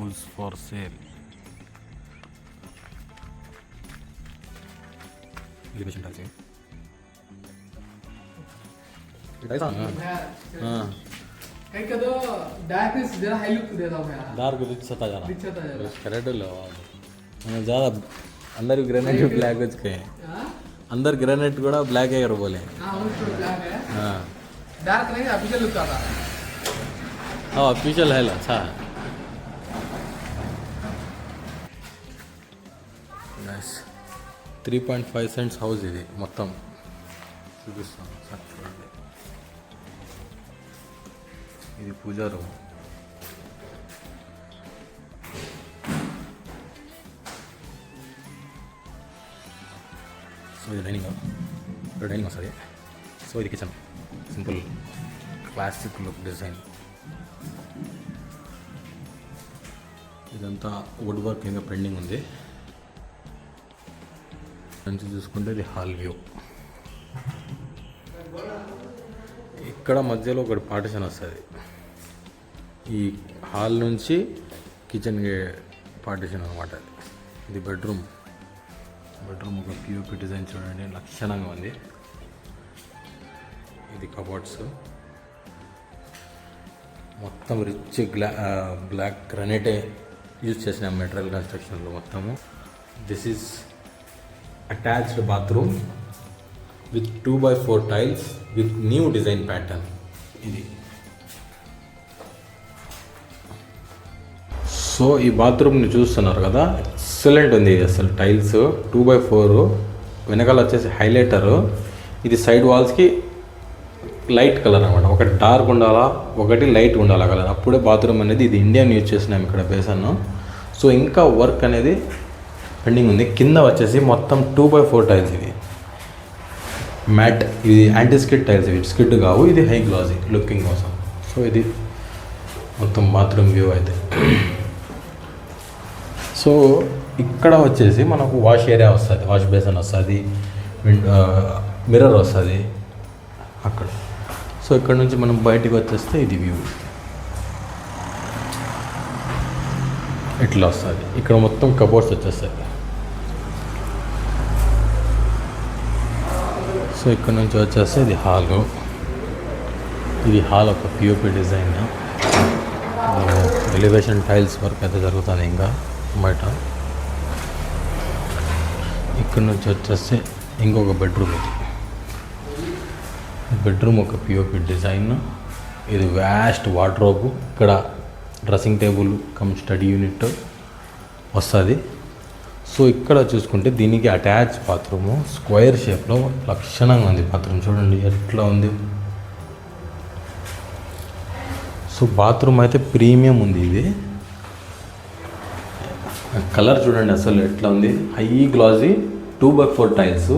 Tools for sale. Elevation tiles कहीं का तो डार्कनेस जरा हाई लुक देता हूँ यार. डार्क रिच होता जा रिच होता जा रहा. करेक्ट लो ज़्यादा अंदर ग्रेनाइट ब्लैक వచ్చే अंदर ग्रेनाइट కూడా ब्लैक है बोले. हाँ वो तो ब्लैक है. हाँ डार्क नहीं ऑफिशियल लुक आता है. हाँ ऑफिशियल है अच्छा. నైస్ 3.5 సెంట్స్ హౌస్ ఇది మొత్తం చూపిస్తాను సార్ చూడండి. ఇది పూజా రూమ్. సో ఇది డైనింగ్ వస్తుంది. సో ఇది kitchen simple classic look design. ఇదంతా వుడ్ వర్క్ ఇంకా పెండింగ్ ఉంది. నుంచి చూసుకుంటే ఇది హాల్ వ్యూ. ఇక్కడ మధ్యలో ఒకటి పార్టిషన్ వస్తుంది. ఈ హాల్ నుంచి కిచెన్కి పార్టిషన్ అనమాట. ఇది బెడ్రూమ్ ఒక పిఓపి డిజైన్ చూడండి లక్షణంగా ఉంది. ఇది కబోర్డ్స్ మొత్తం రిచ్ బ్లాక్ గ్రానైటే యూజ్ చేసిన మెటీరియల్ కన్స్ట్రక్షన్లో మొత్తము. This is attached bathroom with 2x4 tiles with new design pattern. ఇది సో ఈ బాత్రూమ్ని చూస్తున్నారు కదా, ఎక్సలెంట్ ఉంది అసలు. టైల్స్ 2x4 వెనకాల వచ్చేసి హైలైటరు. ఇది సైడ్ వాల్స్కి లైట్ కలర్ అనమాట. ఒకటి డార్క్ ఉండాలా, ఒకటి లైట్ ఉండాలా కలర్. అప్పుడే బాత్రూమ్ అనేది ఇది ఇండియన్ యూజ్ చేసినాం ఇక్కడ బేసన్ను. సో ఇంకా వర్క్ అనేది పెండింగ్ ఉంది. కింద వచ్చేసి మొత్తం 2x4 టైల్స్. ఇది మ్యాట్, ఇది యాంటీ స్కిడ్ టైల్స్. ఇవి స్కిడ్ కావు, ఇది హై గ్లాసీ లుకింగ్ కోసం. సో ఇది మొత్తం బాత్రూమ్ వ్యూ అయితే. సో ఇక్కడ వచ్చేసి మనకు వాష్ ఏరియా వస్తుంది, వాష్ బేసన్ వస్తుంది, మిర్రర్ వస్తుంది అక్కడ. సో ఇక్కడ నుంచి మనం బయటికి వచ్చేస్తే ఇది వ్యూ ఇట్లా వస్తుంది. ఇక్కడ మొత్తం కబోర్డ్స్ వచ్చేస్తాయి. సో ఇక్కడ నుంచి వచ్చేస్తే ఇది హాల్. ఇది హాల్ ఒక POP design. Elevation tiles work అయితే జరుగుతుంది ఇంకా బయట. ఇక్కడ నుంచి వచ్చేస్తే ఇంకొక బెడ్రూమ్. ఇది బెడ్రూమ్ ఒక పిఓపి డిజైన్. ఇది వ్యాస్ట్ వార్డ్రోబ్. ఇక్కడ dressing table come study unit వస్తుంది. సో ఇక్కడ చూసుకుంటే దీనికి అటాచ్ బాత్రూము స్క్వేర్ షేప్లో లక్షణంగా ఉంది. బాత్రూమ్ చూడండి ఎట్లా ఉంది. సో బాత్రూమ్ అయితే ప్రీమియం ఉంది. ఇది కలర్ చూడండి అసలు ఎట్లా ఉంది. High glossy 2x4 tiles.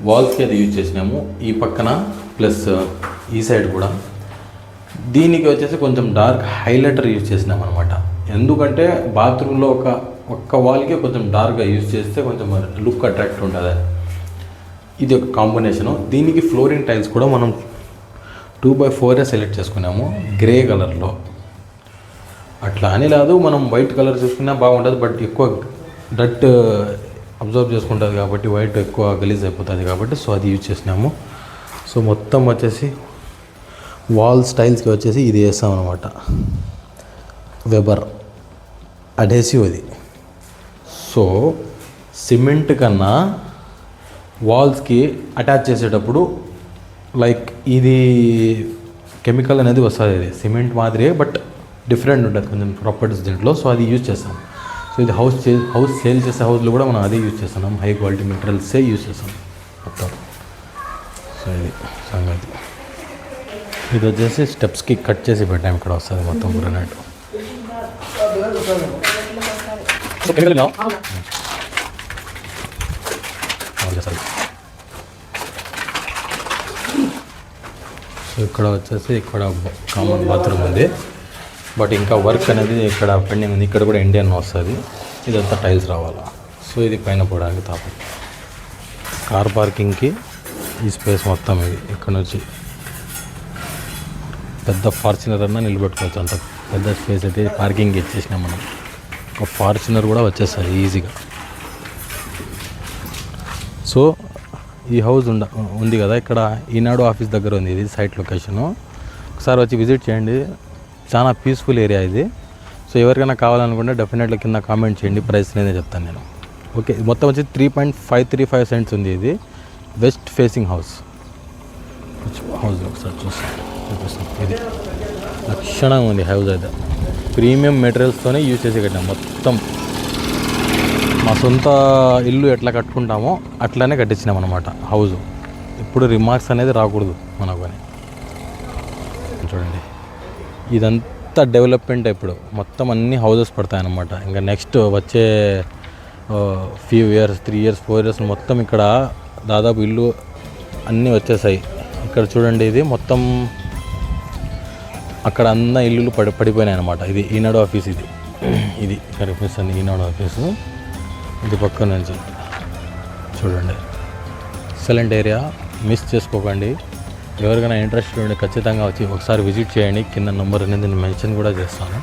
వాల్స్కి అది యూజ్ చేసినాము ఈ పక్కన ప్లస్ ఈ సైడ్ కూడా. దీనికి వచ్చేసి కొంచెం డార్క్ హైలైటర్ యూజ్ చేసినాం అనమాట. ఎందుకంటే బాత్రూంలో ఒక్క వాల్కి కొంచెం డార్క్గా యూజ్ చేస్తే కొంచెం లుక్ అట్రాక్ట్ ఉంటుంది. ఇది ఒక కాంబినేషను. దీనికి ఫ్లోరింగ్ టైల్స్ కూడా మనం 2x4 సెలెక్ట్ చేసుకున్నాము గ్రే కలర్లో. అట్లా అని లేదు, మనం వైట్ కలర్ చూసుకున్నా బాగుంటుంది. బట్ ఎక్కువ డట్ అబ్జర్వ్ చేసుకుంటుంది కాబట్టి వైట్ ఎక్కువ గలీజ్ అయిపోతుంది కాబట్టి సో అది యూజ్ చేసినాము. సో మొత్తం వచ్చేసి వాల్ స్టైల్స్కి వచ్చేసి ఇది వేస్తాం అనమాట. వెబర్ అడేసివ్ ఇది. సో సిమెంట్ కన్నా వాల్స్కి అటాచ్ చేసేటప్పుడు లైక్ ఇది కెమికల్ అనేది వస్తుంది. ఇది సిమెంట్ మాదిరే బట్ డిఫరెంట్ ఉంటుంది కొంచెం ప్రాపర్టీస్ దీంట్లో. సో అది యూజ్ చేస్తాం. సో ఇది హౌస్ సేల్ చేసే హౌస్లో కూడా మనం అదే యూజ్ చేస్తున్నాం. హై క్వాలిటీ మెటీరియల్సే యూజ్ చేస్తాం మొత్తం. సో ఇది సంగతి. ఇది వచ్చేసి స్టెప్స్కి కట్ చేసి పెట్టాం. ఇక్కడ వస్తుంది మొత్తం గ్రానైట్. సో ఇక్కడ వచ్చేసి ఇక్కడ కామన్ బాత్రూమ్ ఉంది. బట్ ఇంకా వర్క్ అనేది ఇక్కడ పెండింగ్ ఉంది. ఇక్కడ కూడా ఇండియన్ వస్తుంది. ఇదంతా టైల్స్ రావాలా. సో ఇది పైన పోవడానికి తాప. కార్ పార్కింగ్కి ఈ స్పేస్ మొత్తం ఇది. ఇక్కడ నుంచి పెద్ద ఫార్చునర్ అన్నా నిలబెట్టుకోవచ్చు, అంత పెద్ద స్పేస్ అయితే పార్కింగ్ ఇచ్చేసినాం మనం. ఒక ఫార్చునర్ కూడా వచ్చేస్తుంది ఈజీగా. సో ఈ హౌస్ ఉంది కదా ఇక్కడ ఈనాడు ఆఫీస్ దగ్గర ఉంది. ఇది సైట్ లొకేషను. ఒకసారి వచ్చి విజిట్ చేయండి. చాలా పీస్ఫుల్ ఏరియా ఇది. సో ఎవరికైనా కావాలనుకుంటే డెఫినెట్లీ కింద కామెంట్ చేయండి. ప్రైస్ నేనే చెప్తాను నేను. ఓకే, మొత్తం వచ్చి 3.535 సెంట్స్ ఉంది. ఇది వెస్ట్ ఫేసింగ్ హౌస్. ఒకసారి చూపిస్తాం. ఇది లక్షణంగా ఉంది హౌస్ అయితే. ప్రీమియం మెటీరియల్స్తోనే యూజ్ చేసి కట్టాం మొత్తం. మా సొంత ఇల్లు ఎట్లా కట్టుకుంటామో అట్లానే కట్టించినాం అనమాట హౌస్. ఇప్పుడు రిమార్క్స్ అనేది రాకూడదు మనకు అని. చూడండి ఇదంతా డెవలప్మెంట్. ఇప్పుడు మొత్తం అన్ని హౌజెస్ పడతాయి అన్నమాట. ఇంకా నెక్స్ట్ వచ్చే ఫ్యూ ఇయర్స్ 3 years 4 years మొత్తం ఇక్కడ దాదాపు ఇల్లు అన్నీ వచ్చేసాయి. ఇక్కడ చూడండి ఇది మొత్తం అక్కడ అన్న ఇల్లులు పడిపోయినాయి అన్నమాట. ఇది ఈనాడు ఆఫీస్. ఇది కనిపిస్తుంది ఈనాడు ఆఫీసు. ఇది పక్క నుంచి చూడండి. ఎక్సలెంట్ ఏరియా, మిస్ చేసుకోకండి. ఎవరికైనా ఇంట్రెస్ట్ ఉంటే ఖచ్చితంగా వచ్చి ఒకసారి విజిట్ చేయండి. కింద నెంబర్ అనేది నేను మెన్షన్ కూడా చేస్తాను.